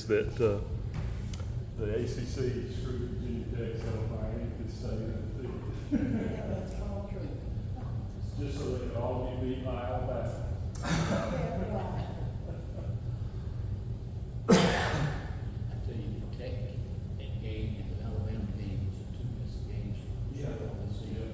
that the ACC screwed Virginia Tech, so Miami could stay undefeated. Yeah, that's all true. Just so they could all get beat by Alabama. Yeah, right. I tell you, the Tech game and the Alabama game was the two best games. This season.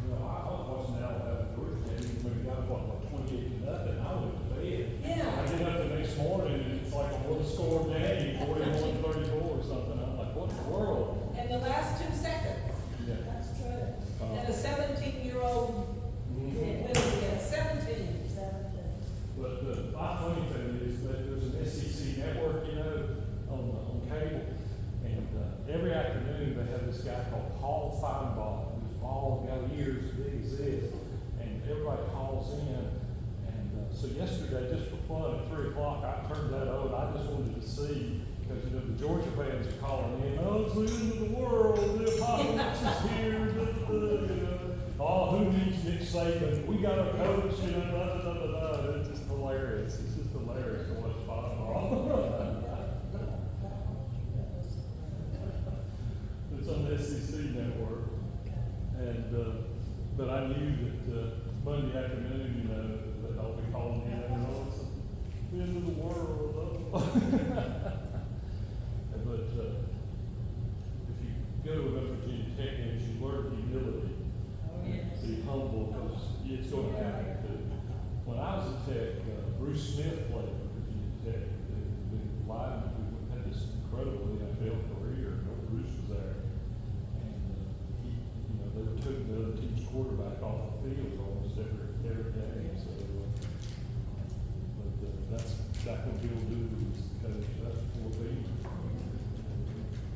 You know, I was watching the Alabama Georgia game, when we got what, like 28-0, I went to bed. Yeah. I get up the next morning and it's like a one-score game, 41-34 or something. I'm like, what in the world? In the last 2 seconds. Yeah. That's true. And a 17-year-old, Mhm. what is it, 17. But my funny thing is that there's an SEC network, you know, on cable, and every afternoon they have this guy called Paul Feinbaum, who's bald, got ears big as this, and everybody calls in. And so yesterday, just for fun, at 3 o'clock, I turned that on. I just wanted to see, because you know the Georgia fans are calling in, oh, it's the end of the world, the apocalypse is here, you know. Oh, who needs Nick Saban? We got a coach, you know, da, da, da, da, da. It's just hilarious. It's just hilarious to watch football. It's on the SEC network. And, but I knew that, Monday afternoon, you know, that I'll be calling in, and oh, it's the end of the world. But, if you go to a Virginia Tech games, you learn humility. Be humble, because it's going to happen too. When I was at Tech, Bruce Smith played for Virginia Tech. The lineman who had this incredible NFL career. Bruce was there, and he, you know, they were taking the other team's quarterback off the field almost every game. So, but that's exactly what he'll do. Is coach. That's what we'll be.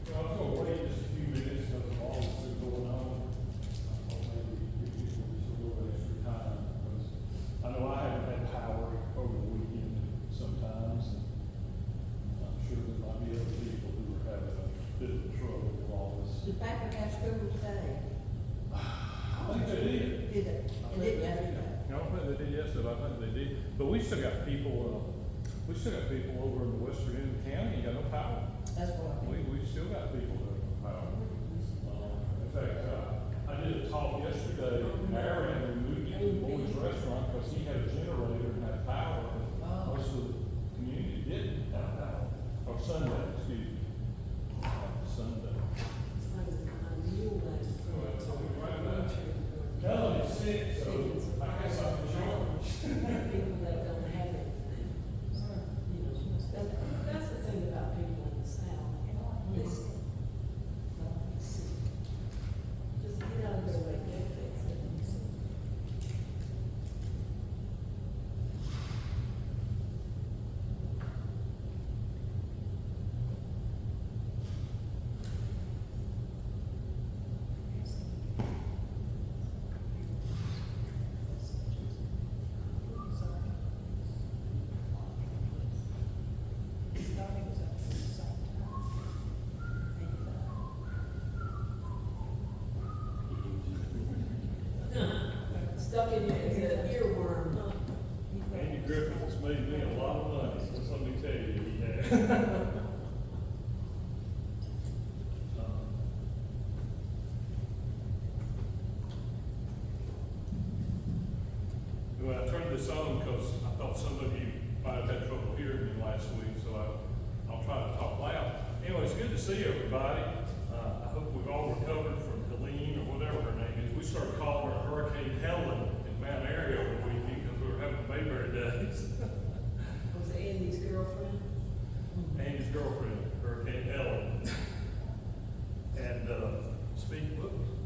Well, I was going to wait just a few minutes because all this is going on. I know I haven't had power over the weekend sometimes, and I'm sure there might be other people who are having a bit of trouble with all this. Did Packer have school today? I think they did. Did it? It did yesterday. I don't think they did yesterday, I think they did. But we still got people, over in the western end of the county, ain't got no power. That's what I think. We still got people that have no power. In fact, I did a talk yesterday, and Aaron, we moved into the boys' restaurant because he had a generator and had power. Oh. Most of the community didn't have power. Or Sunday, excuse me. Sunday. Melody's sick, so I guess I'm in charge. People that don't have it. That's the thing about people in the South. Just get out of their way, get fixed. Stuck in your, it's an earworm, huh? Andy Griffith has made me a lot of money, so let me tell you, he has. Well, I turned this on because I thought some of you might have had trouble hearing me last week, so I'll try to talk loud. Anyway, it's good to see everybody. I hope we've all recovered from Helene or whatever her name is. We started calling her Hurricane Helen in Mount Airy over the weekend because we were having Mayberry days. Was Andy's girlfriend? Andy's girlfriend, Hurricane Helen. And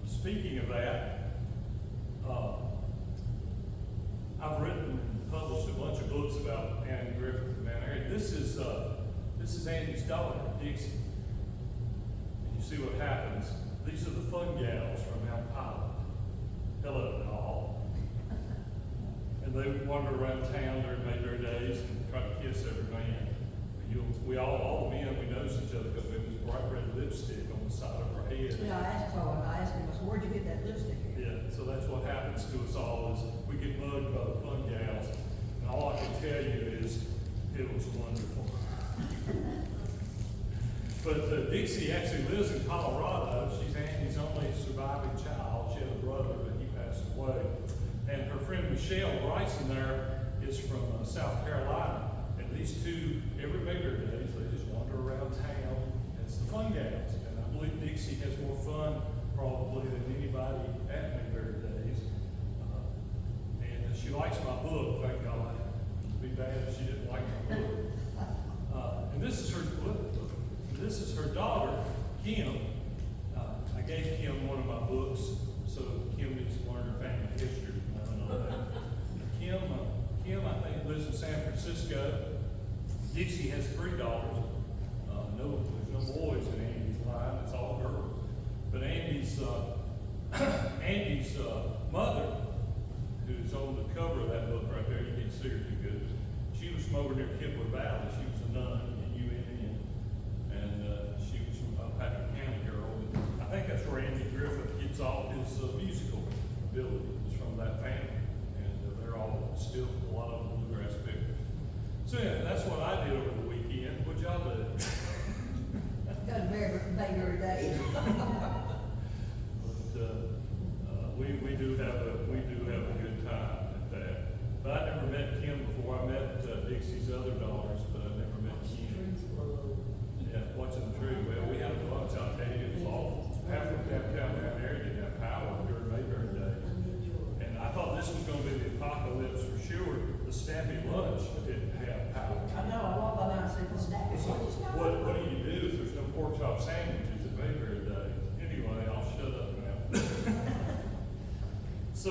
speaking of that, I've written and published a bunch of books about Andy Griffith and Mount Airy. This is Andy's daughter, Dixie. And you see what happens. These are the fun gals from Mount Pilot. Hello, doll. And they wander around town during Mayberry days and try to kiss every man. All the men, we notice each other because we have this bright red lipstick on the side of our head. Yeah, I asked him, I said, where'd you get that lipstick? Yeah, so that's what happens to us all is we get mugged by the fun gals. And all I can tell you is it was wonderful. But Dixie actually lives in Colorado. She's Andy's only surviving child. She had a brother, but he passed away. And her friend Michelle Bryson there is from South Carolina. And these two, every Mayberry Days, they just wander around town. And it's the fun gals. And I believe Dixie has more fun probably than anybody at Mayberry Days. And she likes my book, thank God. It'd be bad if she didn't like my book. And this is her daughter, Kim. I gave Kim one of my books, so Kim needs to learn her family history. I don't know that. Kim, I think, lives in San Francisco. Dixie has 3 daughters. There's no boys in Andy's line, it's all girls. But Andy's mother, who's on the cover of that book right there, you can't see her too good. She was from over near Kipler Valley. She was a nun in UNN, and she was from Patrick County girl. And I think that's where Andy Griffith gets all his musical abilities from that family, and they're all still a lot of them bluegrass pickers. So yeah, that's what I did over the weekend. What y'all do? Got Mayberry Days. But we do have a good time at that. But I never met Kim before. I met Dixie's other daughters, but I never met Kim. Yeah, watching the tree. Well, we had a bunch. I'll tell you, it was awful. Half of downtown down there didn't have power during Mayberry Days. And I thought this was going to be the apocalypse for sure. The Snappy Lunch didn't have power. I know, I walked by now and said, what's that? What do you do if there's no pork chop sandwiches at Mayberry Days? Anyway, I'll shut up now. So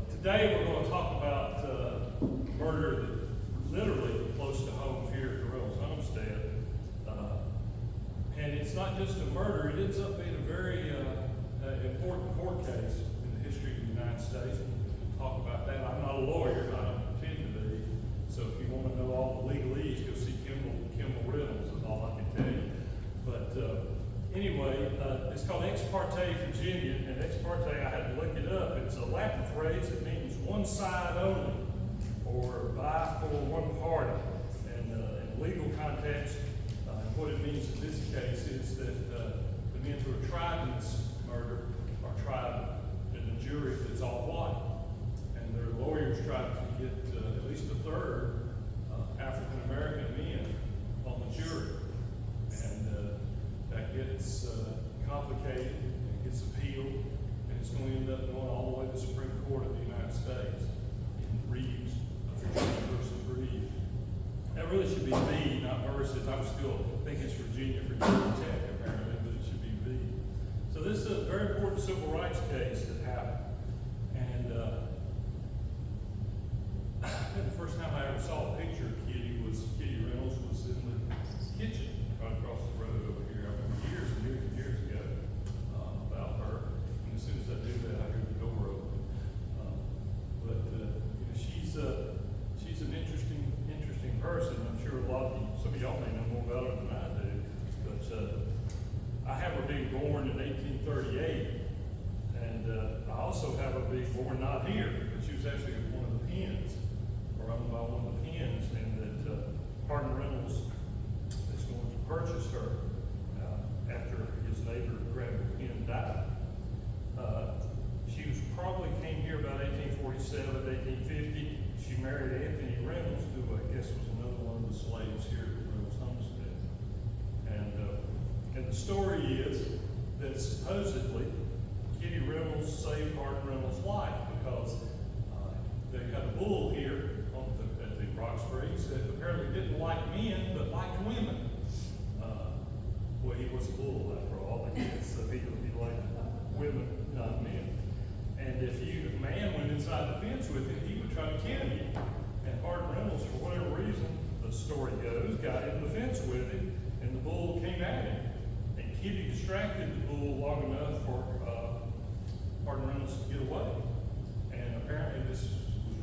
today we're going to talk about murder that literally close to home here at the Reynolds homestead. And it's not just a murder, it ends up being a very important court case in the history of the United States. We'll talk about that. I'm not a lawyer, I don't pretend to be. So if you want to know all the legalese, go see Kimball Reynolds is all I can tell you. But anyway, it's called Ex Parte Virginia, and Ex Parte, I had to look it up. It's a Latin phrase that means one side only, or by for one party. And in legal context, what it means in this case is that the men who are tried in this murder are tried in a jury that's all white. And their lawyers tried to get at least a third African American men on the jury. And that gets complicated, it gets appealed, and it's going to end up going all the way to the Supreme Court of the United States in Reeves, Virginia versus Reeves. That really should be V, not versus. I still think it's Virginia Tech, apparently, but it should be V. So this is a very important civil rights case that happened. And the first time I ever saw a picture of Kitty Reynolds was in the kitchen right across the road over here. I remember years ago about her. And as soon as I do that, I hear the door open. She's an interesting person. I'm sure some of y'all may know more about her than I do. But I have her being born in 1838, and I also have her being born not here, but she was actually one of the pens, or owned by one of the pens, and that Parte Reynolds is going to purchase her after his neighbor Grandpa Penn died. She came here about 1847, 1850. She married Anthony Reynolds, who I guess was another one of the slaves here at the Reynolds homestead. And the story is that supposedly Kitty Reynolds saved Parte Reynolds' life because they had a bull here at the Rock Springs that apparently didn't like men but liked women. Well, he was a bull after all, I guess, so he liked women, not men. And if a man went inside the fence with him, he would try to kill you. And Parte Reynolds, for whatever reason, the story goes, got in the fence with him, and the bull came at him. And Kitty distracted the bull long enough for Parte Reynolds to get away. And apparently this was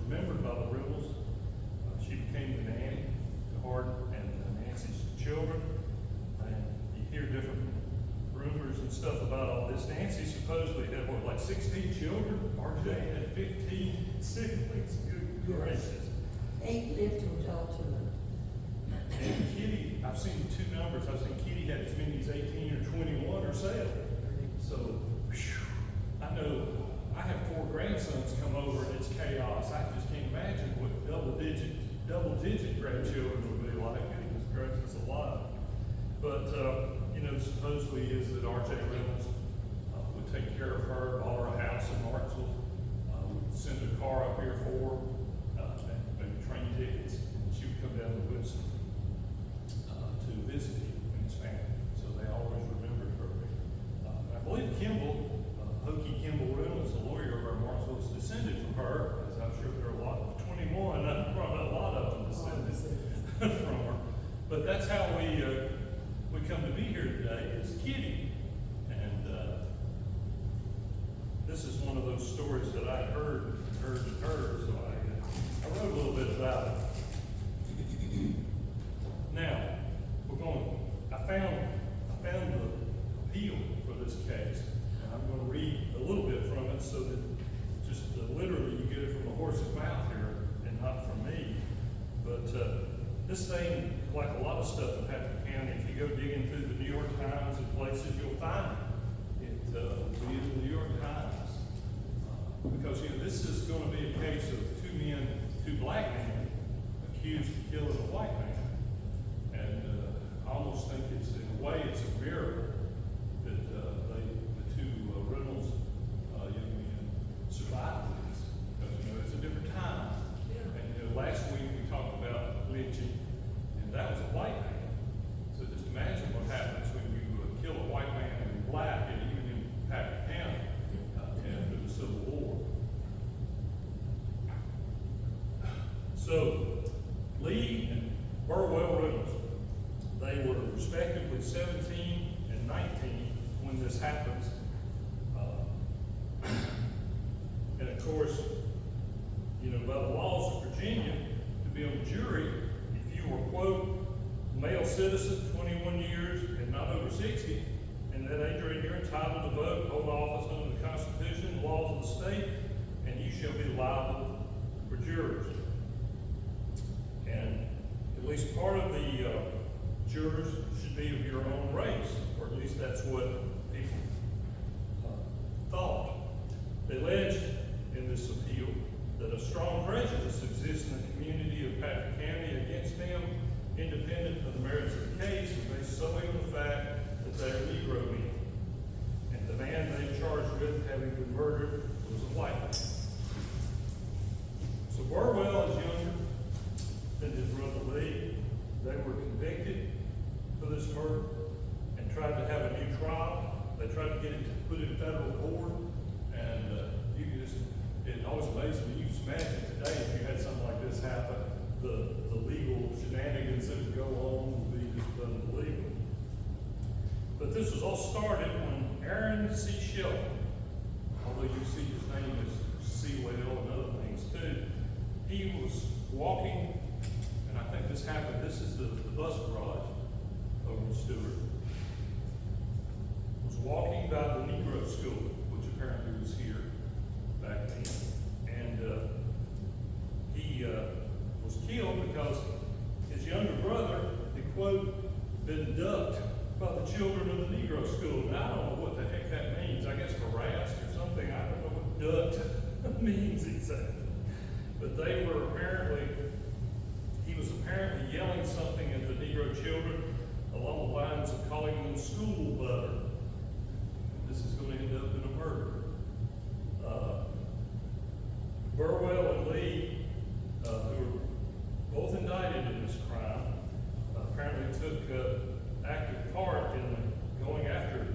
remembered by the Reynolds. She became the nanny to Hart and Nancy's children. And you hear different rumors and stuff about all this. Nancy supposedly had, like 16 children? RJ had 15 siblings. Good gracious. 8 lived to adulthood. And Kitty, I've seen 2 numbers. I've seen Kitty had as many sale. So, phew, I know, I have 4 grandsons come over and it's chaos. I just can't imagine what double-digit grandchildren would be like. Goodness gracious, a lot. But, you know, supposedly is that R.J. Reynolds would take care of her, bought her a house in Martinsville, would send a car up here for her, and maybe train tickets, and she would come down to Winston to visit him and his family. So they always remembered her. I believe Kimball, Hokey Kimball Reynolds, the lawyer of our Martinsville, is descended from her, as I'm sure there are a lot of 21, probably a lot of them descended from her. But that's how we come to be here today, is Kitty. And this is one of those stories that I heard, so I wrote a little bit about it. Now, I found the appeal for this case, and I'm going to read a little bit from it so that just literally you get it from the horse's mouth here and not from me. But this thing, like a lot of stuff in Parte County, if you go digging through the New York Times and places, you'll find it. It will be in the New York Times. Because, you know, this is going to be a case of 2 black men accused of killing a white man. And I almost think it's, in a way, it's a miracle that the 2 Reynolds young men survived this. Because, you know, it's a different time. And, you know, last week we talked about lynching, and that was a white man. So just imagine what happens when you kill a white man and black, and even in Parte County after the Civil War. So, Lee and Burwell Reynolds, they were respectively 17 and 19 when this happens. And of course, you know, by the laws of Virginia, to be on the jury, if you were, quote, male citizen, 21 years and not over 60, in that age range, you're entitled to vote, hold office under the Constitution and laws of the state, and you shall be liable for jurors. And at least part of the jurors should be of your own race, or at least that's what people thought. They alleged in this appeal that a strong prejudice exists in the community of Parte County against them, independent of the merits of the case, and based solely on the fact that they are Negro men. And the man they charged with having been murdered was a white man. So Burwell is younger than his brother Lee. They were convicted for this murder and tried to have a new trial. They tried to get it put in federal court, and you can just, it always amazes me. You just imagine today if you had something like this happen, the legal shenanigans that would go on would be just unbelievable. But this was all started when Aaron Shelton, although you see his name is Seawell and other things too, he was walking, and I think this happened, this is the bus garage over in Stewart, was walking by the Negro School, which apparently was here back then, and he was killed because his younger brother had, quote, been ducked by the children of the Negro School. Now, I don't know what the heck that means. I guess harassed or something. I don't know what ducked means exactly. But they were he was apparently yelling something at the Negro children along the lines of calling them school butter. This is going to end up in a murder. Burwell and Lee, who were both indicted in this crime, apparently took active part in going after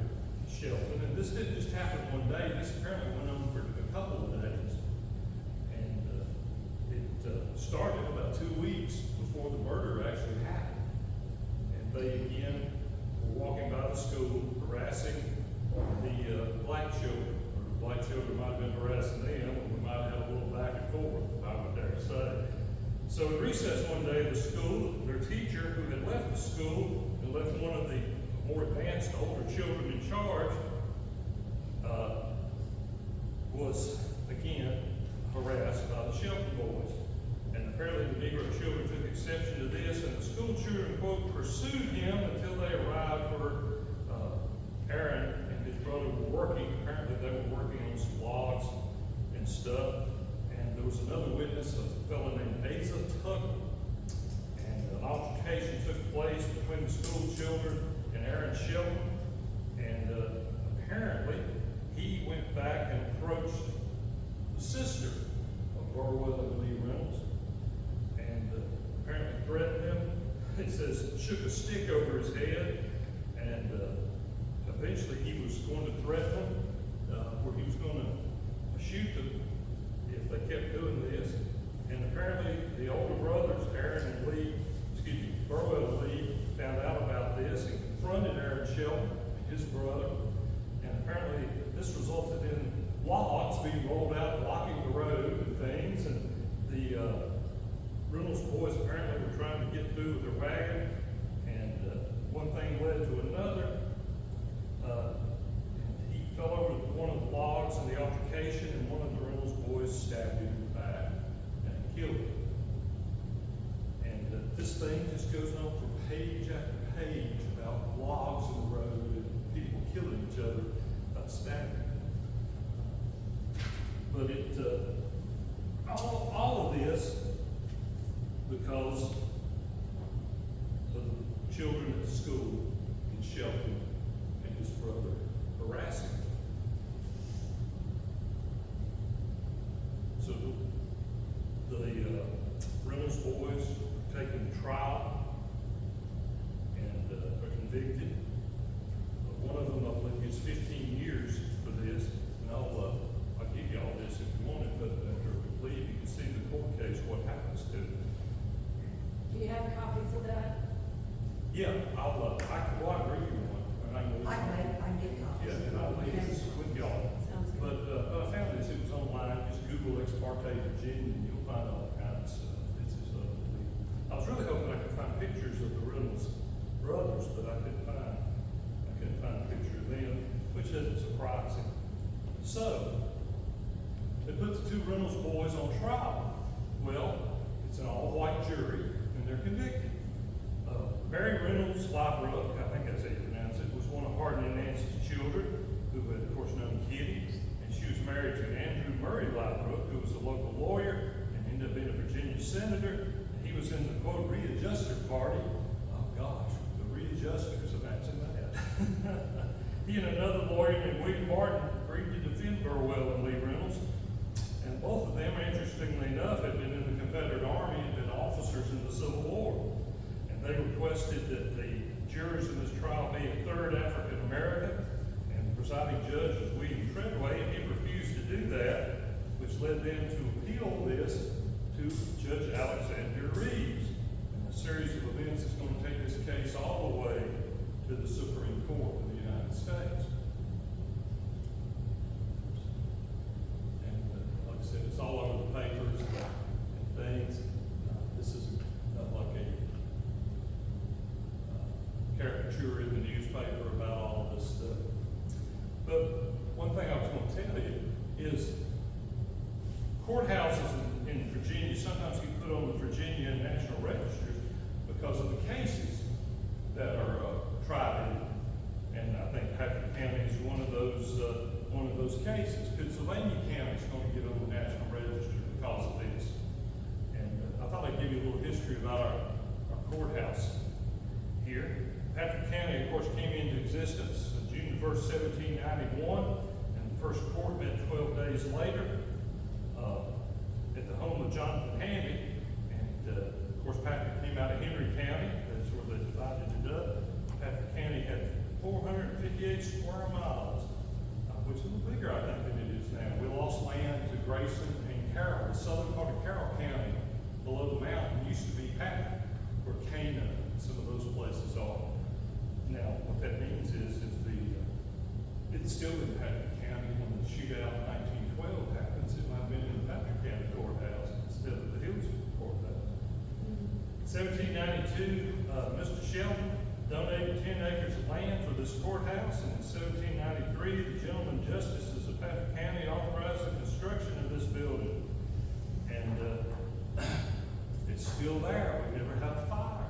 Shelton. And this didn't just happen one day. This apparently went on for a couple of days. And it started about 2 weeks before the murder actually happened. And they again were walking by the school, harassing the black children. Or the black children might have been harassing them, and we might have had a little back and forth, I would dare say. So at recess one day at the school, their teacher, who had left the school and left one of the more advanced older children in charge, was again harassed by the Shelton boys. And apparently the Negro children took exception to this, and the school children, quote, pursued him until they arrived where Aaron working on some logs and stuff. And there was another witness, a fellow named Asa Tugger. And an altercation took place between the school children and Aaron Shelton. And apparently, he went back and approached the sister of Burwell and Lee Reynolds, and apparently threatened him. It says shook a stick over his head, and eventually he was going to threaten him, where he was going to shoot them if they kept doing this. And apparently the older brothers, Burwell and Lee, found out about this and confronted Aaron Shelton, his brother, and apparently this resulted in logs being rolled out blocking the road and things, and the Reynolds boys apparently were trying to get through with their wagon, and one thing led to another. He fell over one of the logs in the altercation, and one of the Reynolds boys stabbed him in the back and killed him. And this thing just goes on for page after page about logs in the road and people killing each other by stabbing. But all of this because of the children at the school in Shelton and his brother harassing him. So the Reynolds boys are taken to trial and are convicted. One of them, I believe, gets 15 years for this, and I'll give you all this if you want it, but after we leave, you can see the court case, what happens to it. Do you have copies of that? Yeah, I can bring you one, and I can get copies. Yeah, and I'll leave this with y'all. Sounds good. But I found this, it was online, just Google Parte, Virginia, and you'll find all kinds of stuff. This is unbelievable. I was really hoping I could find pictures of the Reynolds brothers, but I couldn't find a picture of them, which isn't surprising. So, they put the two Reynolds boys on trial. Well, it's an all-white jury, and they're convicted. Mary Reynolds Liebrook, I think that's how you pronounce it, was one of Hardin and Nancy's children, who had, of course, known Kitty, and she was married to Andrew Murray Liebrook, who was a local lawyer and ended up being a Virginia senator. He was in the, quote, readjuster party. Oh, gosh, the readjusters, imagine that. He and another lawyer named William Martin agreed to defend Burwell and Lee Reynolds, and both of them, interestingly enough, had been in the Confederate Army and been officers in the Civil War. And they requested that the jurors in this trial be a third African American, and the presiding judge was William Treadway, and he refused to do that, which led them to appeal this to Judge Alexander Reeves. And a series of events is going to take this case all the way to the Supreme Court of the United States. And like I said, it's all over the papers and things. This is not like a caricature in the newspaper about all of this stuff. But one thing I was going to tell you is courthouses in Virginia sometimes get put on the Virginia National Registers because of the cases that are tried in, and I think Patrick County is one of those cases. Pennsylvania County is going to get on the National Register because of this. And I thought I'd give you a little history about our courthouse here. Patrick County, of course, came into existence on June 1st, 1791, and the first court met 12 days later at the home of Jonathan Hamby. And of course, Patrick came out of Henry County. That's where they divided it up. Patrick County had 458 square miles, which is a little bigger, I think, than it is now. We lost land to Grayson and Carroll. The southern part of Carroll County, below the mountain, used to be Patrick, where Cana and some of those places are. Now, what that means is it's still in Patrick County. When the shootout in 1912 happens, it might have been in the Patrick County courthouse instead of the Hillsville courthouse. In 1792, Mr. Shelton donated 10 acres of land for this courthouse, and in 1793, the gentlemen justices of Patrick County authorized the construction of this building. And it's still there. We've never had a fire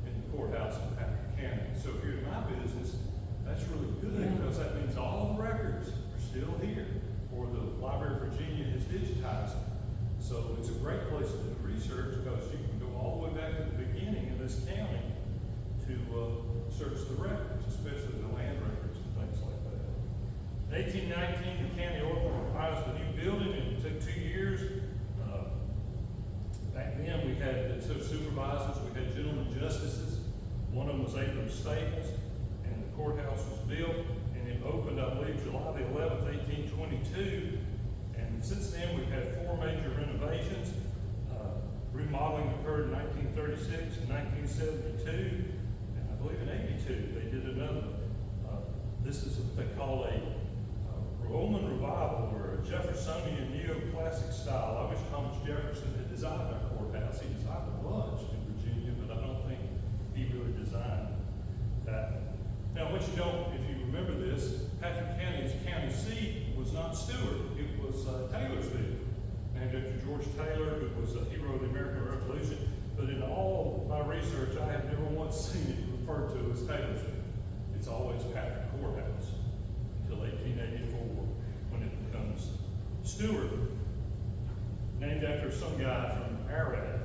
in the courthouse in Patrick County. So if you're in my business, that's really good, because that means all the records are still here, or the Library of Virginia has digitized them. So it's a great place to do research because you can go all the way back to the beginning of this county to search the records, especially the land records and things like that. In 1819, the county organized a new building, and it took 2 years. Back then, we had instead of supervisors, we had gentlemen justices. One of them was Abram Staples, and the courthouse was built, and it opened, I believe, July the 11th, 1822. And since then, we've had 4 major renovations. Remodeling occurred in 1936 and 1972, and I believe in 82 they did another. This is what they call a Roman revival, or a Jeffersonian neoclassic style. I wish Thomas Jefferson had designed our courthouse. He designed a bunch in Virginia, but I don't think he really designed that. Now, what you don't, if you remember this, Patrick County's county seat was not Stewart, it was Taylorsville, named after George Taylor, who was a hero of the American Revolution. But in all my research, I have never once seen it referred to as Taylorsville. It's always Patrick Courthouse until 1884, when it becomes Stewart, named after some guy from Arad.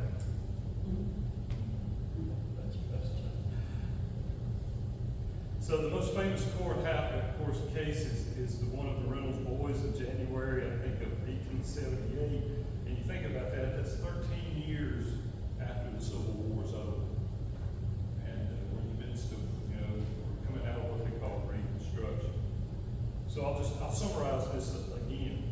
So the most famous courthouse, of course, case is the one of the Reynolds boys in January, I think, of 1878. And you think about that, that's 13 years after the Civil War is over. And we're in the midst of, we're coming out of what they call Reconstruction. So I'll summarize this again.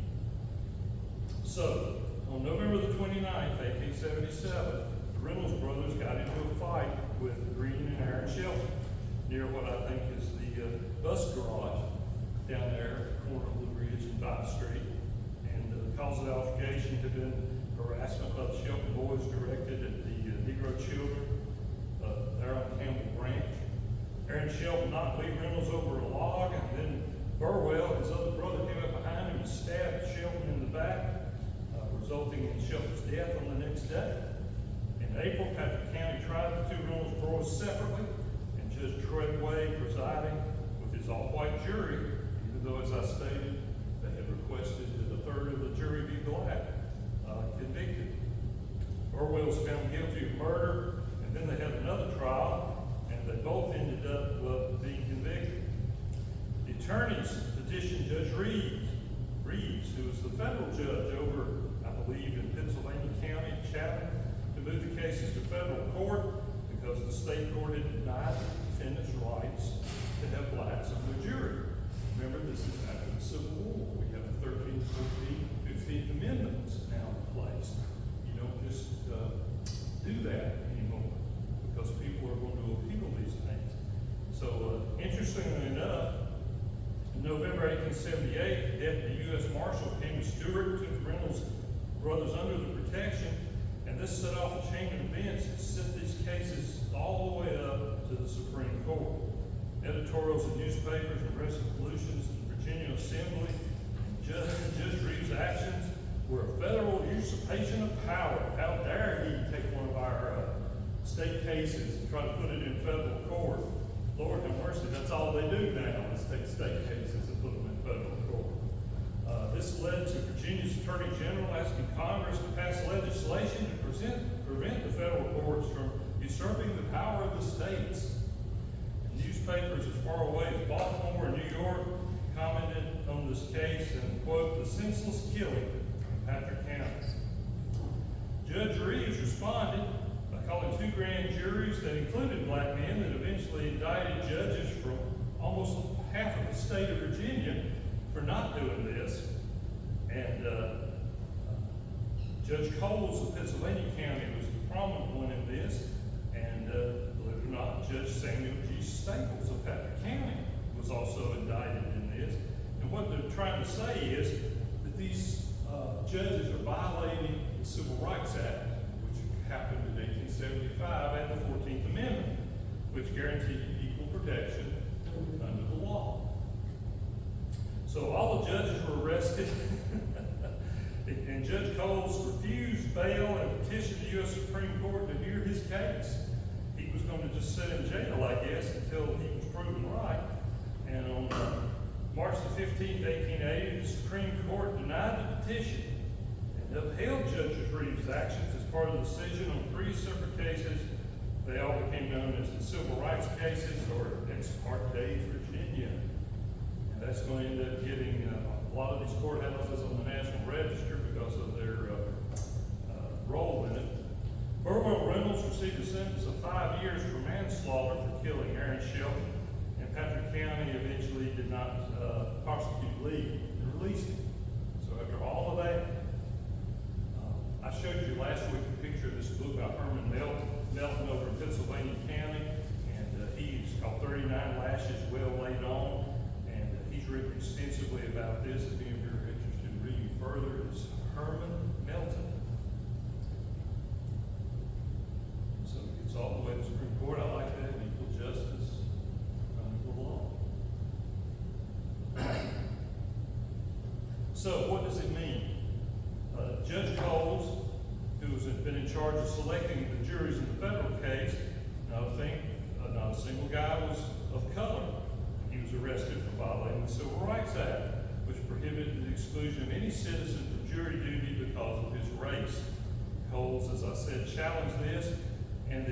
So, on November the 29th, 1877, the Reynolds brothers got into a fight with Green and Aaron Shelton near what I think is the bus garage down there at the corner of Blue Ridge and 5th Street. And the cause of the altercation had been harassment by the Shelton boys directed at the Negro children there on Campbell Branch. Aaron Shelton knocked Lee Reynolds over a log, and then Burwell, his other brother, came up behind him and stabbed Shelton in the back, resulting in Shelton's death on the next day. In April, Patrick County tried the 2 Reynolds boys separately, and Judge Treadway presiding with his all-white jury, even though, as I stated, they had requested that a third of the jury be black, convicted. Burwell was found guilty of murder, and then they had another trial, and they both ended up being convicted. The attorneys petitioned Judge Reeves, who was the federal judge over, I believe, in Pennsylvania County, Chatham, to move the cases to federal court because the state court had denied the defendants' rights to have blacks on their jury. Remember, this is after the Civil War. We have the 13th, 14th, 15th Amendments now in place. You don't just do that anymore because people are going to appeal these things. So, interestingly enough, in November 1878, Deputy U.S. Marshal came to Stewart, took the Reynolds brothers under the protection, and this set off a chain of events that sent these cases all the way up to the Supreme Court. Editorials in newspapers and resolutions in the Virginia Assembly and Judge Reeves' actions were a federal usurpation of power. How dare he take one of our state cases and try to put it in federal court? Lord have mercy, that's all they do now is take state cases and put them in federal court. This led to Virginia's Attorney General asking Congress to pass legislation to prevent the federal courts from usurping the power of the states. Newspapers as far away as Baltimore and New York commented on this case and, quote, the senseless killing in Patrick County. Judge Reeves responded by calling 2 grand juries that included black men that eventually indicted judges from almost half of the state of Virginia for not doing this. And Judge Coles of Pennsylvania County was the prominent one in this. And believe it or not, Judge Samuel G. Staples of Parte County was also indicted in this. And what they're trying to say is that these judges are violating the Civil Rights Act, which happened in 1875, and the 14th Amendment, which guaranteed equal protection under the law. So all the judges were arrested, and Judge Coles refused bail and petitioned the U.S. Supreme Court to hear his case. He was going to just sit in jail, I guess, until he was proven right. And on March the 15th, 15th, 1880, the Supreme Court denied the petition and upheld Judge Reeves' actions as part of the decision on 3 separate cases. They all became known as the civil rights cases, or ex parte Virginia. And that's going to end up getting a lot of these courthouses on the National Register because of their role in it. Burwell and Reynolds received a sentence of 5 years for manslaughter for killing Aaron Shelton, and Patrick County eventually did not prosecute Lee and released him. So after all of that, I showed you last week a picture of this book by Herman Melton over in Pennsylvania County, and he's called 39 Lashes Well Laid On, and he's written extensively about this. If any of you are interested in reading further, it's Herman Melton. So it gets all the way to the Supreme Court. I like that. Equal justice, unequal law. So what does it mean? Judge Coles, who has been in charge of selecting the juries in the federal case, not a single guy was of color. He was arrested for violating the Civil Rights Act, which prohibited the exclusion of any citizen from jury duty because of his race. Coles, as I said, challenged this, and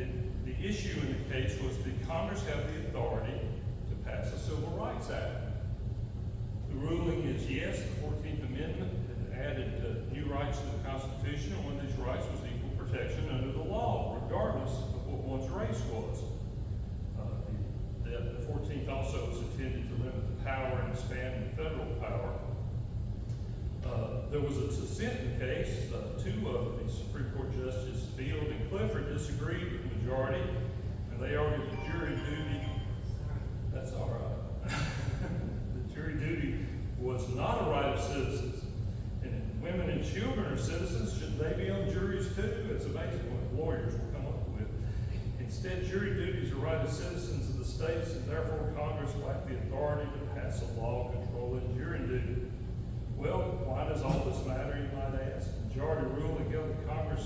the issue in the case was, did Congress have the authority to pass a Civil Rights Act? The ruling is yes. The 14th Amendment added new rights to the Constitution, and one of these rights was equal protection under the law, regardless of what one's race was. The 14th also was intended to limit the power and expand the federal power. There was a dissent in the case. 2 of the Supreme Court Justices, Field and Clifford, disagreed with the majority, and they argued that jury duty, that's all right, the jury duty was not a right of citizens. Women and children are citizens. Should they be on juries too? It's amazing what lawyers will come up with. Instead, jury duties are right of citizens of the states, and therefore Congress lacked the authority to pass a law controlling jury duty. Well, why does all this matter, you might ask? The majority ruling held that Congress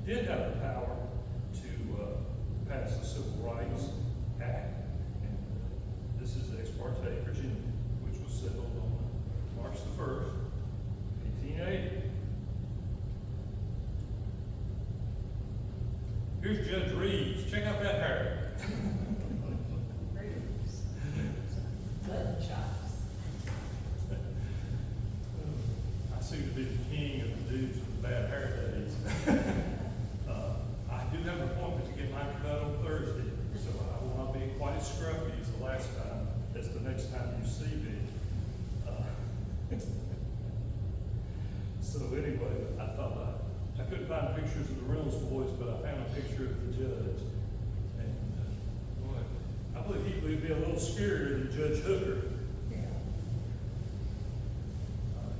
did have the power to pass the Civil Rights Act. And this is Ex Parte Virginia, which was settled on March the 1st. 1880. Here's Judge Reeves. Check out that hair. Mutton chops. I seem to be the king of the dudes with the bad hair days. I do have an appointment to get mine cut on Thursday, so I will not be quite as scruffy as the last time, as the next time you see me. So anyway, I thought I couldn't find pictures of the Reynolds boys, but I found a picture of the judge. And boy, I believe he would be a little scarier than Judge Hooker. Yeah.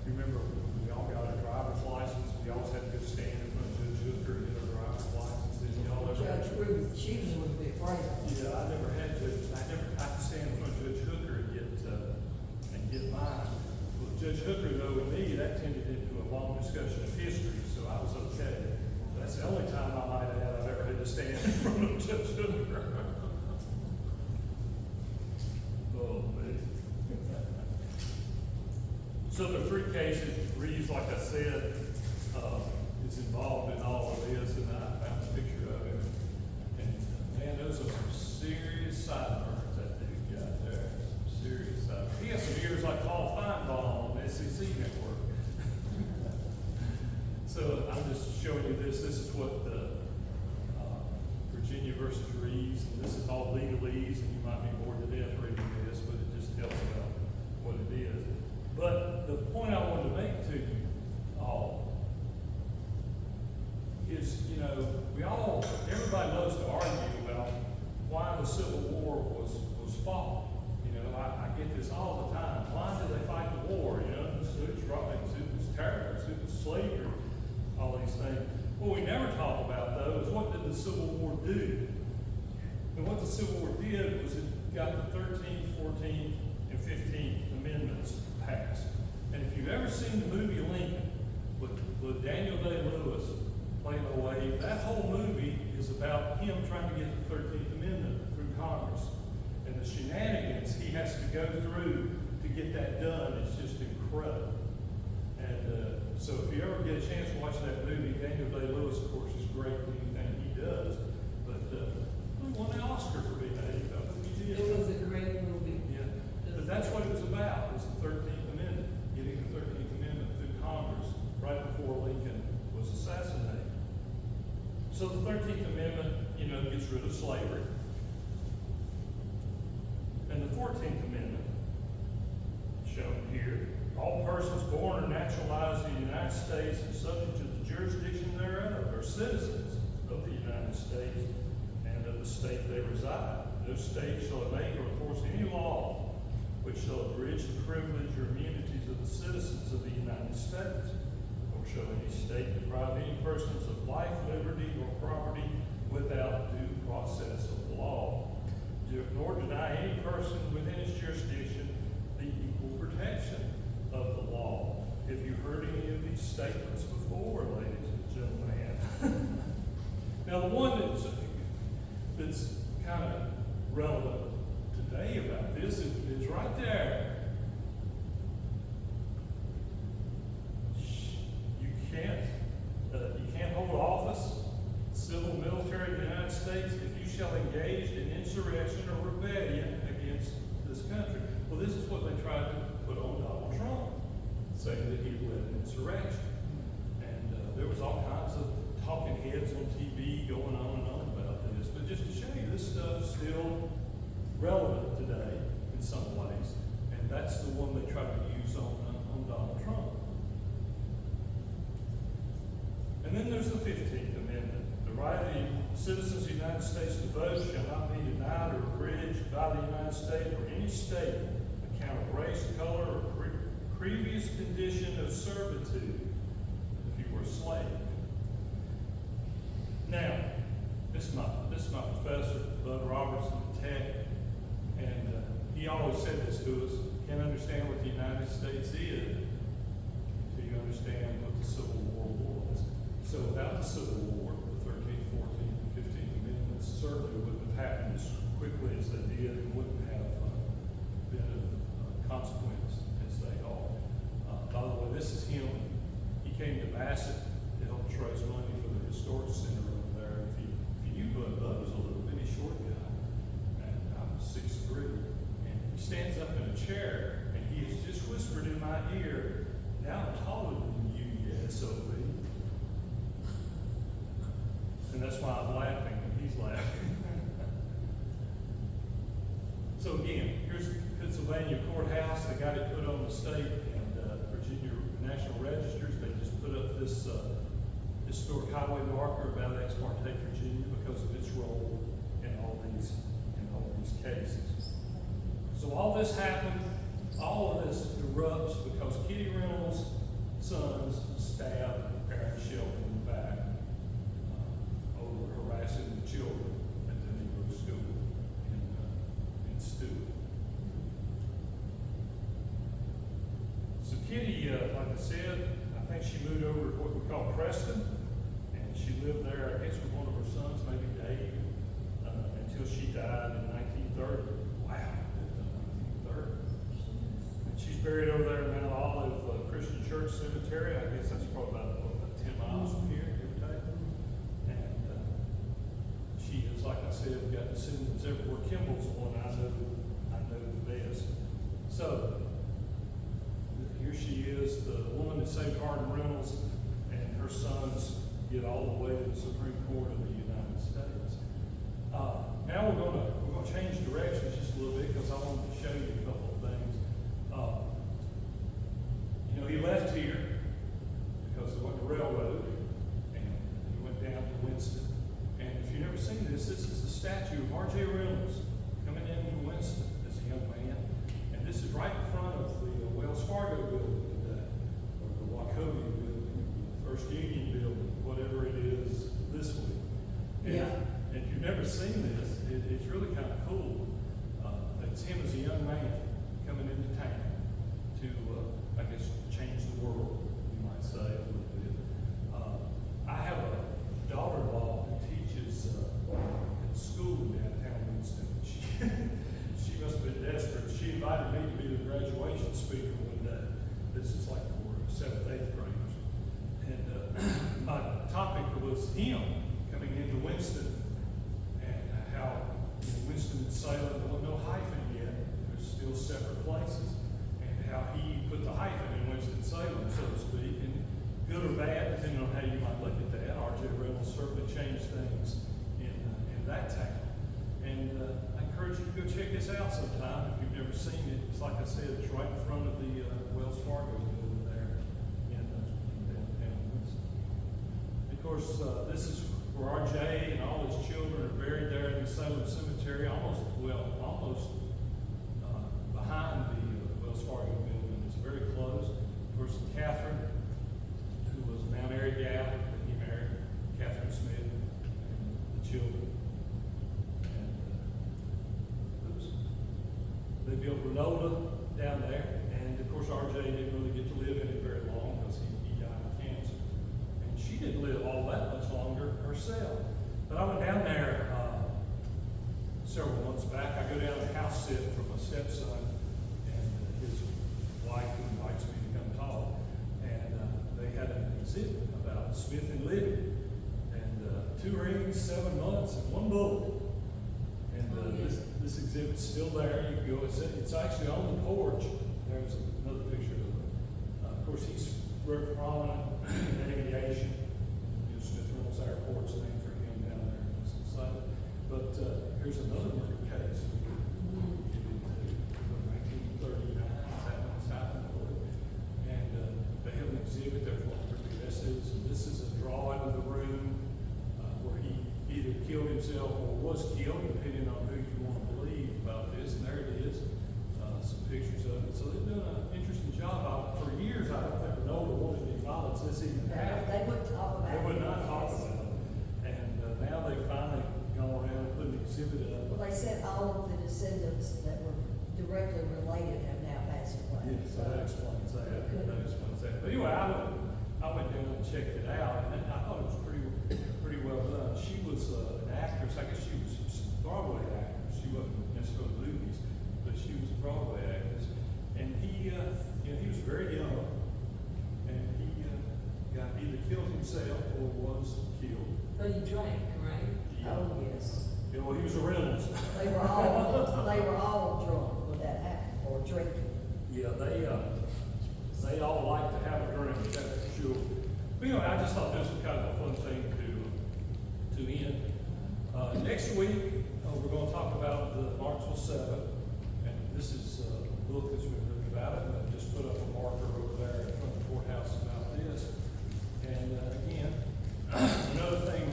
You remember when we all got our driver's license, we always had to go stand in front of Judge Hooker and get our driver's license. Did y'all ever? Judge Ruth, she was a little bit afraid of it. Yeah, I never had to stand in front of Judge Hooker and get mine. Well, Judge Hooker, though, with me, that tended into a long discussion of history, so I was okay. That's the only time I might add I've ever had to stand in front of Judge Hooker. Oh, man. So there are 3 cases. Reeves, like I said, is involved in all of this, and I found a picture of him. And man, those are some serious sideburns that dude got there. Some serious sideburns. He has some ears like Paul Feinbaum on the SEC network. So I'm just showing you this. This is what the Virginia versus Reeves, and this is all legalese, and you might be bored to death reading this, but it just tells about what it is. But the point I wanted to make to you all is, everybody loves to argue about why the Civil War was fought. I get this all the time. Why did they fight the war? It was rights, it was terrorists, it was slavery, all these things. What we never talk about, though, is what did the Civil War do? And what the Civil War did was it got the 13th, 14th, and 15th Amendments passed. And if you've ever seen the movie Lincoln with Daniel Day-Lewis playing away, that whole movie is about him trying to get the 13th Amendment through Congress. And the shenanigans he has to go through to get that done, it's just incredible. And so if you ever get a chance to watch that movie, Daniel Day-Lewis, of course, is great in anything he does. But he won the Oscar for being a hero. He did. It was a great movie. Yeah. But that's what it was about, was the 13th Amendment, getting the 13th Amendment through Congress right before Lincoln was assassinated. So the 13th Amendment, gets rid of slavery. And the 14th Amendment, shown here, all persons born or naturalized in the United States and subject to the jurisdiction thereof are citizens of the United States and of the state they reside. No state shall make or enforce any law which shall abridge the privilege or immunities of the citizens of the United States, or shall any state deprive any persons of life, liberty, or property without due process of law, nor deny any person within its jurisdiction the equal protection of the law. Have you heard any of these statements before, ladies and gentlemen? Now, the one that's kind of relevant today about this is right there. You can't hold office, civil, military, in the United States, if you shall engage in insurrection or rebellion against this country. Well, this is what they tried to put on Donald Trump, saying that he led an insurrection. And there was all kinds of talking heads on TV going on and on about this. But just to show you, this stuff's still relevant today in some ways. And that's the one they tried to use on Donald Trump. And then there's the 15th Amendment. The right of the citizens of the United States to vote shall not be denied or abridged by the United States or any state on account of race, color, or previous condition of servitude, if you were a slave. Now, this is my professor, Bud Robertson at Tech, and he always said this to us: can't understand what the United States is until you understand what the Civil War was. So without the Civil War, the 13th, 14th, and 15th Amendments certainly wouldn't have happened as quickly as they did, and wouldn't have been of consequence as they are. By the way, this is him. He came to Bassett to help us raise money for the historic center over there. If you knew Bud was a little bitty short guy, and I'm 6'3", and he stands up in a chair, and he has just whispered in my ear, "Now I'm taller than you, you SOB." And that's why I'm laughing when he's laughing. So again, here's Pennsylvania courthouse. They got it put on the state and Virginia National Registers. They just put up this historic highway marker about Ex Parte, Virginia, because of its role in all these cases. So all this happened. All of this erupts because Kitty Reynolds' sons stabbed Aaron Shelton in the back over harassing the children at the Negro school in Stewart. So Kitty, like I said, I think she moved over to what we call Preston, and she lived there, I guess, with one of her sons, maybe Dave, until she died in 1930. Wow, 1930. And she's buried over there in Mount Olive Christian Church Cemetery. I guess that's probably about 10 miles from here, give or take. And she is, like I said, got descendants everywhere. Kimball's the one I know the best. So here she is, the woman that saved Hardin Reynolds, and her sons get all the way to the Supreme Court of the United States. Now we're gonna change directions just a little bit, because I want to show you a couple of things. He left here because there wasn't a railroad, and he went down to Winston. And if you've never seen this is the statue of R.J. Reynolds coming into Winston as a young man. And this is right in front of the Wells Fargo building today, or the Wachovia building, First Union building, whatever it is this week. And, Yeah. and if you've never seen this, it's really kind of cool. It's him as a young man coming into town to, I guess, change the world, you might say, a little bit. I have a daughter-in-law who teaches at school in downtown Winston. She must have been desperate. She invited me to be the graduation speaker one day. This is like for 7th, 8th graders. And my topic was him coming into Winston, and how Winston and Salem, there was no hyphen yet. There's still separate places. And how he put the hyphen in Winston-Salem, so to speak, and good or bad, depending on how you might look at that. R.J. Reynolds certainly changed things in that town. And I encourage you to go check this out sometime if you've never seen it. It's like I said, it's right in front of the Wells Fargo building there in downtown Winston. Of course, this is where R.J. and all his children are buried there in the Salem Cemetery, almost behind the Wells Fargo building. It's very close. Of course, Catherine, who was a Mount Airy gal, that he married, Catherine Smith, and the children. And they built Renola down there, and of course R.J. didn't really get to live in it very long because he died of cancer. And she didn't live all that much longer herself. But I went down there several months back. I go down to house sit for my stepson and his wife, who invites me to come talk. And they had an exhibit about Smith and Libby. And 2 rings, 7 months, and 1 bullet. And this exhibit's still there. You can go. It's actually on the porch. There's another picture of it. Of course, he's very prominent in aviation. Smith Reynolds Airport's named for him down there in Winston-Salem. But here's another murder case. We get into 1939. That one's happened. And they have an exhibit. There's what this is. And this is a drawing of the room where he either killed himself or was killed, depending on who you want to believe about this. And there it is. Some pictures of it. So they've done an interesting job. For years, I don't ever know the wanted to acknowledge this even happened. They wouldn't talk about it. They would not talk about it. And now they've finally gone around and put an exhibit up. Well, they said all of the descendants that were directly related have now passed away. Yeah, so that explains that. That explains that. But anyway, I went down and checked it out, and I thought it was pretty well done. She was an actress. I guess she was a Broadway actress. She wasn't necessarily movies, but she was a Broadway actress. And he was very young, and he got either killed himself or was killed. But he drank, right? Yeah. Oh, yes. Yeah, well, he was a Reynolds. They were all drunk when that happened, or drinking. Yeah, they all like to have a drink, that's for sure. But anyway, I just thought this was kind of a fun thing to end. Next week, we're going to talk about the Marksville 7, and this is a book that's been written about it, and I just put up a marker over there in front of the courthouse about this. And again, another thing,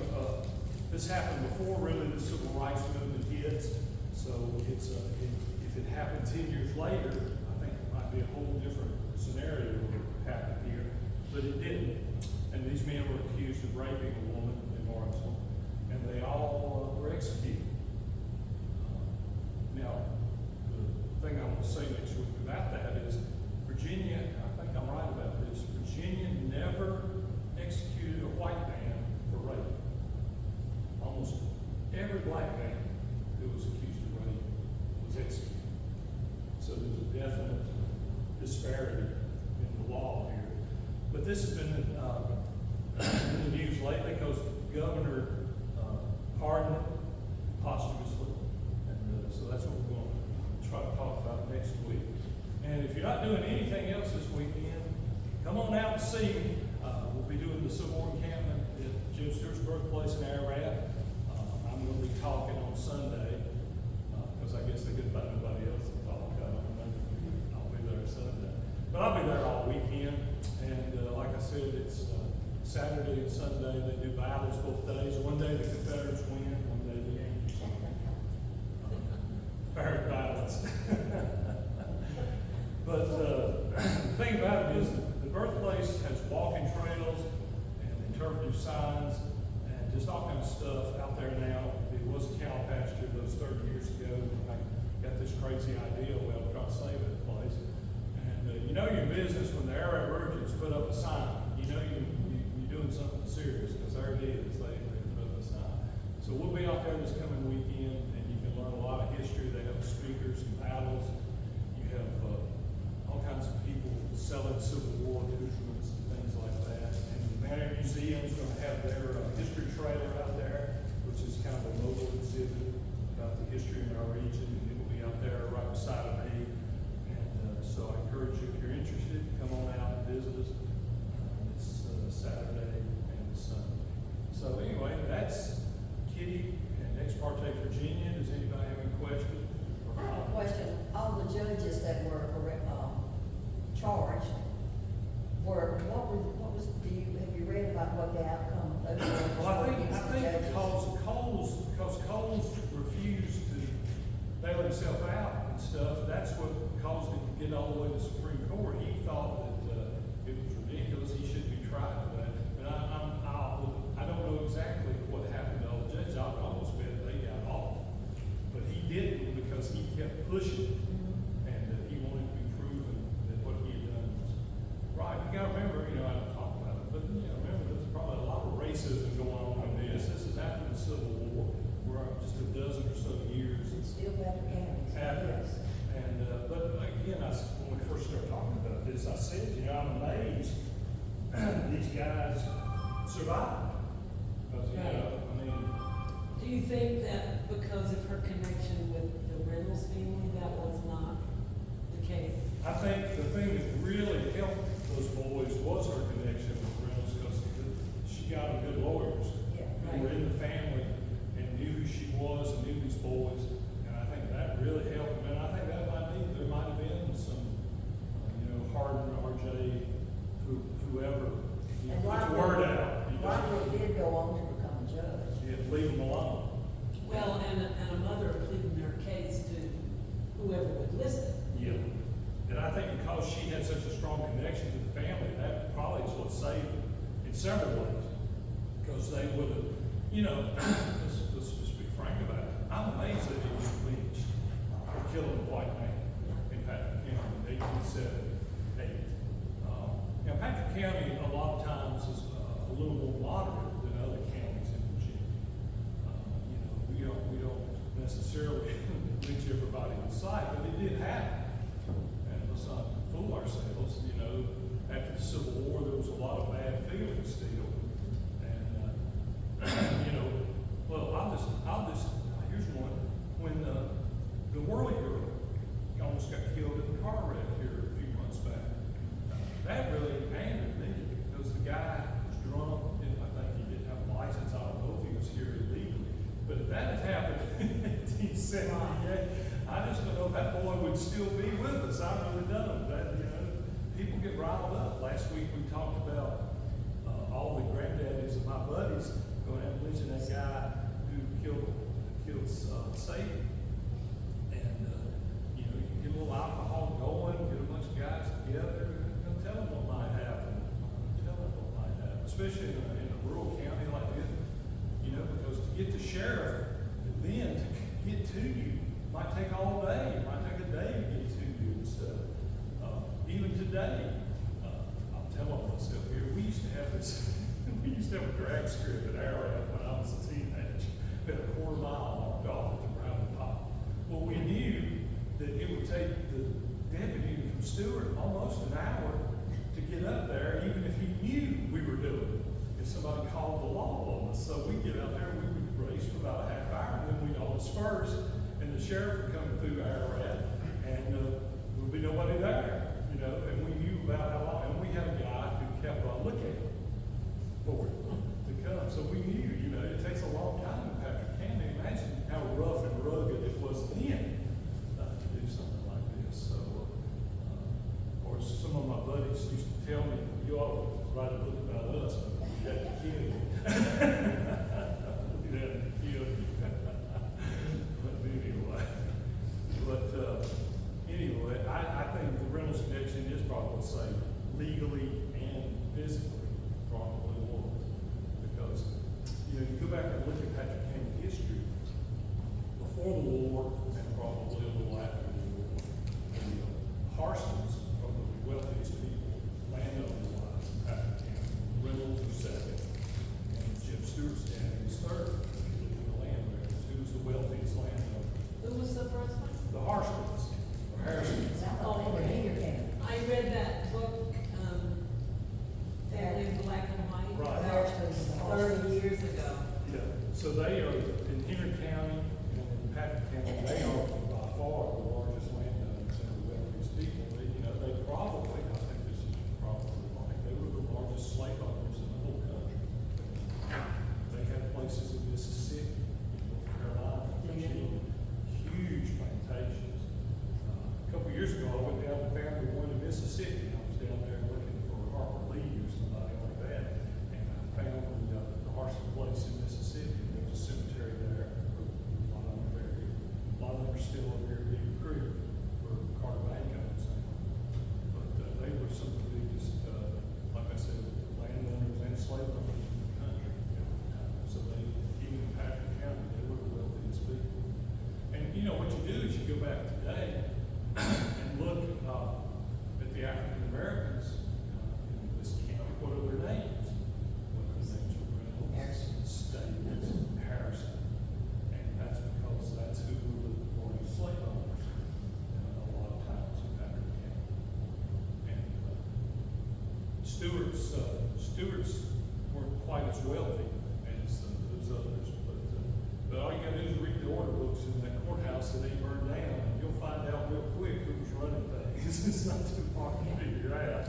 this happened before really the civil rights movement hits, so it's if it happened 10 years later, I think it might be a whole different scenario that would happen here, but it didn't. And these men were accused of raping a woman in Marksville, and they all were executed. Now, the thing I want to say next week about that is Virginia, I think I'm right about this, Virginia never executed a white man for rape. Almost every black man who was accused of rape was executed. So there's a definite disparity in the law here. But this has been in the news lately because the governor pardoned posthumously. And so that's what we're going to try to talk about next week. And if you're not doing anything else this weekend, come on out and see me. We'll be doing the Civil War encampment at Jim Stewart's birthplace in Ararat. I'm going to be talking on Sunday because I guess they couldn't find nobody else to talk. I don't know. I'll be there Sunday. But I'll be there all weekend. And like I said, it's Saturday and Sunday. They do battles both days. One day the Confederates win, one day the Yankees win. Fair balance. But the thing about it is the birthplace has walking trails and interpretive signs and just all kinds of stuff out there now. It was a cow pasture those 30 years ago. I got this crazy idea, well, try to save that place. And you know your business when the Ararat Virgins put up a sign. You know you're doing something serious because there it is. They put up a sign. So we'll be out there this coming weekend, and you can learn a lot of history. They have speakers and battles. You the Civil War accoutrements and things like that. And the Mount Museum is gonna have their history trailer out there, which is kind of a mobile exhibit about the history in our region, and it will be out there right beside of me. And so I encourage you, if you're interested, come on out and visit us. It's Saturday and Sunday. So anyway, that's Kitty and Ex Parte Virginia. Does anybody have any questions? I have a question. All the judges that were charged what was, have you read about what the outcome of the Well, I think judges? because Coles refused to bail himself out and stuff, that's what caused him to get all the way to the Supreme Court. He thought that it was ridiculous, he shouldn't be tried for that. But I don't know exactly what happened to all the judges. I would almost bet they got off. But he didn't because he kept pushing, and he wanted to be proven that what he had done was right. You gotta remember, I don't talk about it, but remember, there's probably a lot of racism going on in this. This is after the Civil War. We're just a dozen or so years It's still Better County. after. Yes. And, but again, when we first started talking about this, I said, I'm amazed these guys survived. Because, I mean, Do you think that because of her connection with the Reynolds family, that was not the case? I think the thing that really helped those boys was her connection with Reynolds, because she got them good lawyers. Yeah, Who were in the family and knew who she was and knew these boys, and I think that really helped them. And I think there might have been some, Harden, RJ, whoever, And put the word out. Roderick did go on to become a judge. You had to leave them alone. Well, and a mother pleading her case to whoever would listen. Yeah. And I think because she had such a strong connection to the family, that probably is what saved them in several ways. Because they would have, let's just be frank about it. I'm amazed that he was lynched for killing a white man in Patrick County in 1878. Patrick County a lot of times is a little more moderate than other counties in Virginia. We don't necessarily lynch everybody in sight, but it did happen. And let's not fool ourselves. After the Civil War, there was a lot of bad feelings still. And here's one. When the Whirly girl almost got killed in a car wreck here a few months back, that really angered me because the guy was drunk. I think he didn't have a license. I don't know if he was here illegally. But if that had happened in 1878, I just don't know if that boy would still be with us. I really don't. People get riled up. Last week we talked about all the granddaddies of my buddies going out and lynching that guy who killed Satan. And you get a little alcohol going, get a bunch of guys together. Tell them what might happen. Especially in a rural county like this. Because to get the sheriff, then to get to you, might take all day. It might take a day to get to you and stuff. Even today, I'm telling myself here, we used to have a drag strip at Arrowhead when I was a teenager, about a quarter mile walked off at the Brown Pop. Well, we knew that it would take the deputy from Stewart almost an hour to get up there, even if he knew we were doing it. If somebody called the law on us, so we'd get out there, we would race for about a half hour, and then we'd all disperse, and the sheriff would come through Arrowhead, and there would be nobody there, and we knew about how long, and we had a guy who kept on looking for it to come, so we knew, it takes a long time in Patrick County. Imagine how rough and rugged it was then to do something like this. So, of course, some of my buddies used to tell me, you ought to write a book about us, but we had to kill you. We had to kill you. Anyway, I think the Reynolds connection is probably safe legally and physically, probably was. Because, you go back and look at Patrick County history, before the war and probably a little after the war, the Harsons are the wealthiest people, landowners wise in Patrick County. years ago, I went down to Family One in Mississippi. I was down there looking for Harper Lee or somebody like that. And I found the Harson place in Mississippi. There's a cemetery there. A lot of them are buried. A lot of them are still over there in Beaver Creek, where Carter Bank owns them. But they were some of the biggest, like I said, landowners and slave owners in the country at the time. So they, even in Patrick County, they were the wealthiest people. And you know, what you do is you go back today and look at the African Americans in this county. What are their names? What are their names? Reynolds, Harrison. Staples, Harrison. And that's because that's who were the largest slave owners a lot of times in Patrick County. And Stewarts weren't quite as wealthy as those others, but all you gotta do is read the order books in that courthouse that ain't burned down, and you'll find out real quick who was running things. It's not too hard to figure out.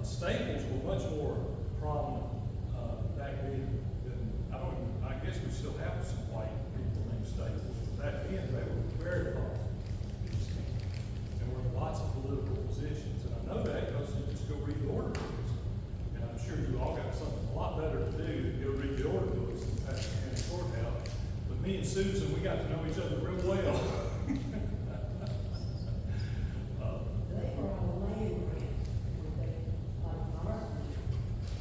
Staples were much more prominent back then than, I guess we still have some white people named Staples, but back then they were very prominent in this town. There were lots of political positions, and I know that because you just go read the order books. And I'm sure you all got something a lot better to do than go read the order books in Patrick County Courthouse. But me and Susan, we got to know each other real well. They were on land grant, were they, like ours?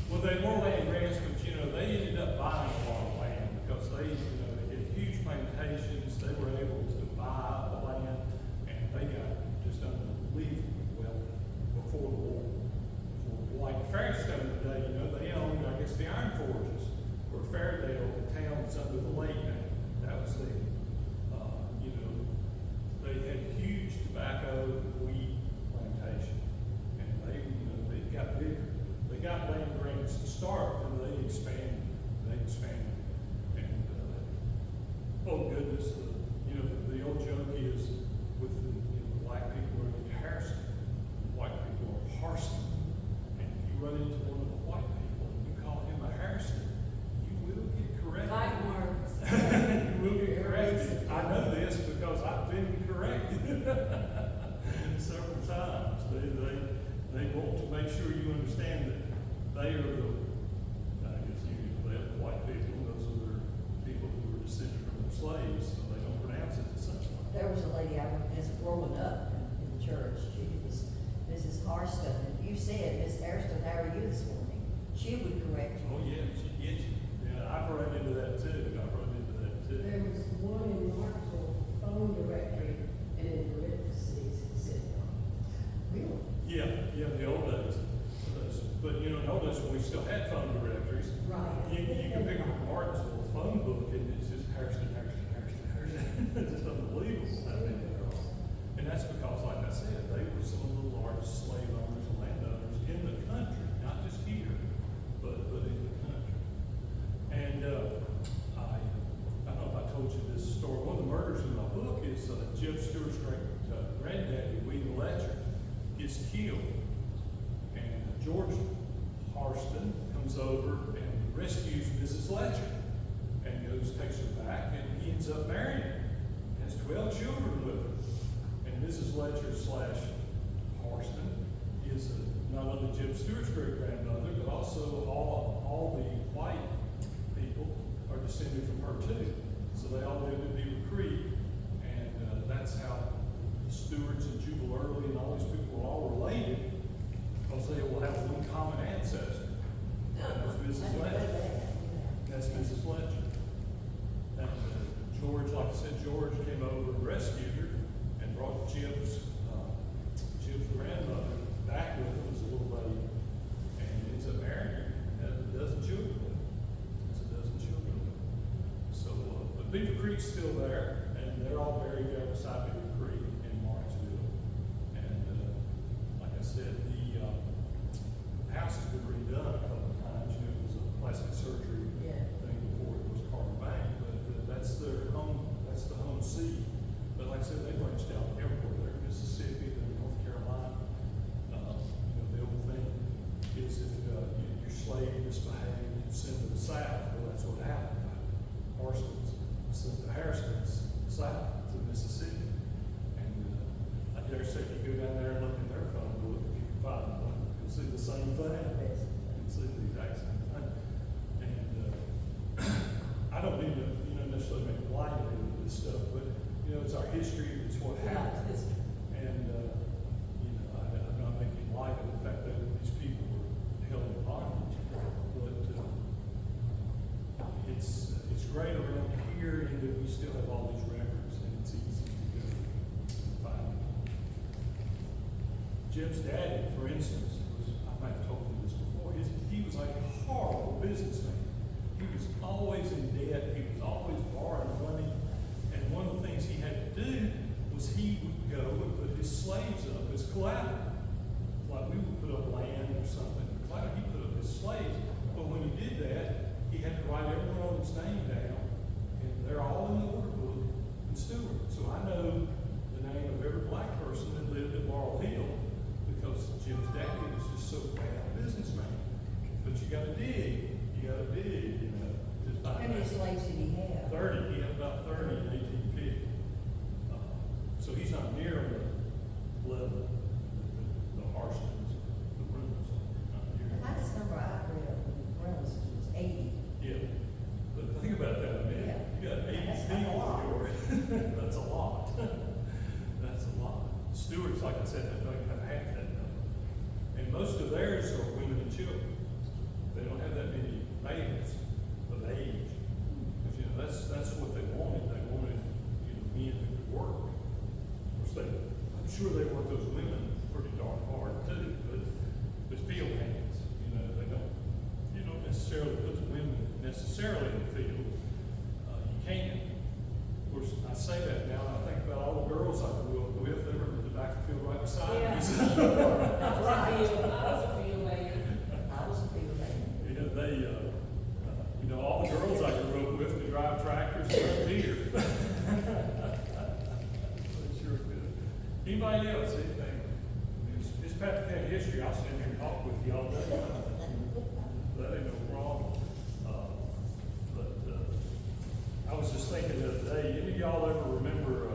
Well, they were land grants, but you know, they ended up buying a lot of land because they, you know, they had huge plantations. They were able to buy the land, and they got just unbelievably well before the war. Like Fairstone today, you know, they owned, I guess, the iron forges, or Fairdale, the town that's under the lake now. That was the, you know, they had huge tobacco, wheat plantation, and they, you know, they got bigger. They got land grants to start, and they expanded. And, oh goodness, you know, the old joke is with the, you know, black people are named Harrison, white people are Harston. Run into one of the white people and you call him a Harrison, you will get corrected. Fight words. You will get corrected. I know this because I've been corrected several times. They want to make sure you understand that they are the, I guess they're the white people. Those are their people who were descended from the slaves, so they don't pronounce it the same way. There was a lady I was growing up in the church. She was Mrs. Harston, and you said, Miss Hairston, how are you this morning? She would correct you. Oh yeah, she gets you. Yeah, I've run into that too. There was one in Martinsville, phone directory, and in parentheses, it said, really? Yeah, in the old days. But you know, in the old days when we still had phone directories, Right. you can pick up a Martinsville phone book and it's just Harrison. It's just unbelievable. And that's because, like I said, they were some of the largest slave owners and landowners in the country, not just here, but in the country. And I don't know if I told you this story. One of the murders in my book is Jeb Stewart's granddaddy, William Letcher, gets killed. And George Harston comes over and rescues Mrs. Letcher and takes her back, and he ends up marrying her. Has 12 children with her. And Mrs. Letcher / Harston is not only Jeb Stewart's great-grandmother, but also all the white people are descended from her too. So they all lived in Beaver Creek, and that's how the Stewarts and Jubal Early and all these people are all related, because they will have one common ancestor. That's Mrs. Letcher. That's Mrs. Letcher. And George, like I said, George came over and rescued her and brought Jib's grandmother back with him as a little baby, and ends up marrying her and has a dozen children with her. So, but Beaver Creek's still there, and they're all buried there beside Beaver Creek in Martinsville. And like I said, the house has been redone a couple of times. You know, it was a plastic surgery thing before it was Carter Bank, but that's their home. That's the home seat. But like I said, they branched out everywhere. They're in Mississippi, they're in North Carolina. You know, the old thing is if your slave misbehaved, you send them south. Well, that's what happened. Harston's sent the Harrisons south to Mississippi, history, it's what Yeah, happened. it's- And, you know, I'm not making light of the fact that these people were held in bondage, but, it's great around here in that we still have all these records and it's easy to go find them. Jim's daddy, for instance, I might have told you this before, he was like a horrible businessman. He was always in debt, he was always borrowing money, and one of the things he had to do was he would go and put his slaves up as collateral. Like we would put up land or something for collateral, he put up his slaves, but when he did that, he had to write everyone on his name down, and they're all in the order book in Stewart. So I know the name of every black person that lived at Laurel Hill, because Jim's daddy was just so bad a businessman. But you gotta dig, you know, to find How many out. slaves did he have? 30, he had about 30 in 1850. So he's not near the level, the Harstons, the Reynolds, not The near. highest number I read of Reynolds was 80. Yeah, but think about that, man, Yeah. you got 80 That's a people lot. in your, that's a lot. That's a lot. Stewart's, like I said, have half that number. And most of theirs are women and children. They don't have that many males of age. Because, you know, that's what they wanted. They wanted, you know, men who could work. Of course, I'm sure they work those women pretty darn hard too, but with field hands, you know, you don't necessarily put the women necessarily in the field. You can. Of course, I say that now, and I think about all the girls I grew up with, they were in the tobacco field right beside Yeah. me. So, I was a field lady. I was a field lady. you know, you know, all the girls I grew up with could drive tractors and run deer. They sure could. Anybody else, anything? It's Parte County history, I'll stand here and talk with you all day. That ain't no problem. I was just thinking the other day, any of y'all ever remember,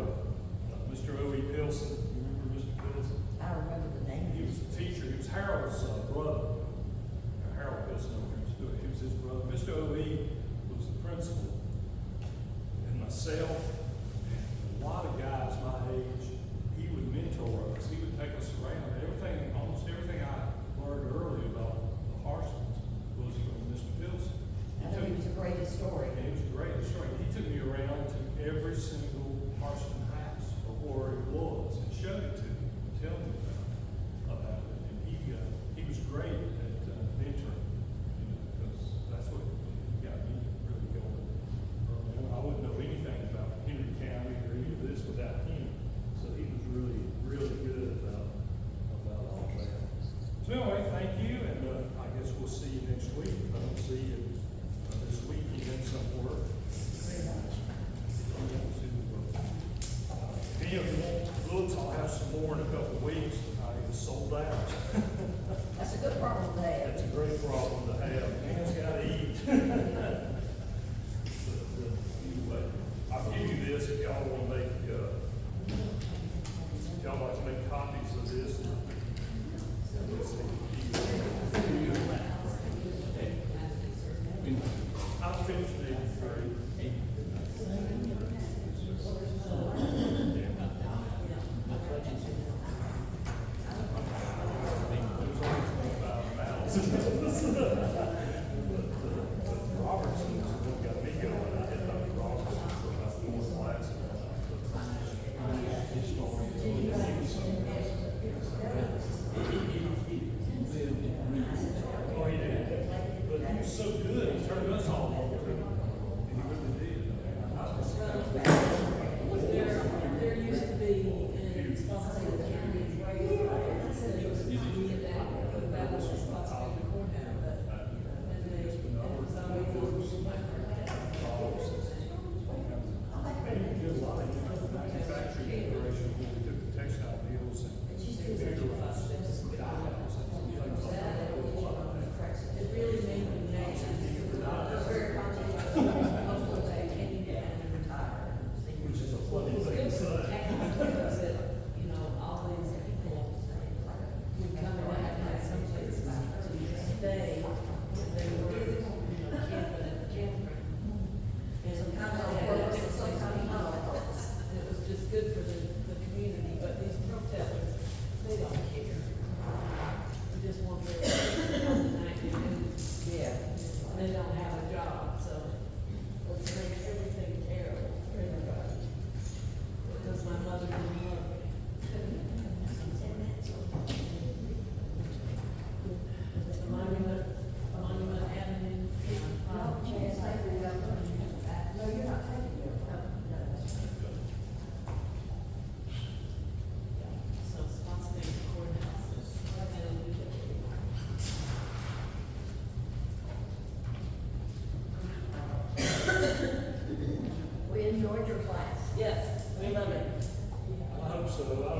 Mr. O.E. Pilson? You remember Mr. Pilson? I remember the name. He was a teacher, he was Harold's brother. Harold Pilson over here, he was his brother. Mr. O.E. was the principal. And myself, and a lot of guys my age, he would mentor us, he would take us around. Almost everything I learned early about the Harstons was from Mr. Pilson. I know he was a great historian. And he was a great historian. He took me around to every single Harston house or where it was and showed it to me, and tell me about it. And he was great at mentoring, you know, because that's what got me really going. I wouldn't know anything about Henry County or any of this without him. So he was really, really good about all that. So anyway, thank you, and I guess we'll see you next week. If I don't see you this week, you have some work. Very much. If any of you want books, I'll have some more in a couple of weeks. I am sold out. That's a good problem to have. That's a great problem to have. Man's gotta eat. Anyway, I'll give you this if y'all want to make, if y'all like to make copies of this. I'll finish it. Robertson's what got me going. I had Dr. Robertson for about 4 classes. Oh, he did. But he was so good, he turned us all over to him. And he really did. There used to be in Spotsylvania County, that was responsibility courthouse.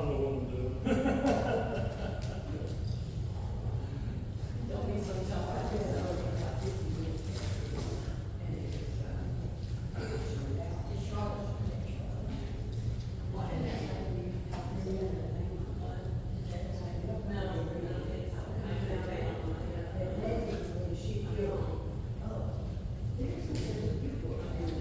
don't know what I'm doing. Don't be so tough. I did it over about 50 years. And it was, it's short. What is that? She killed. Oh, there's some people in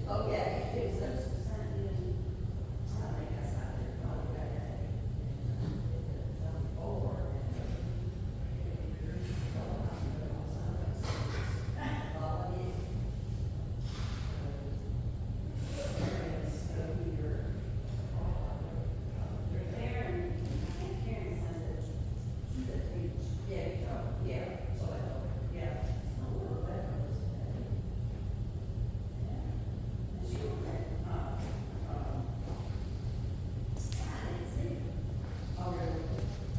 Okay.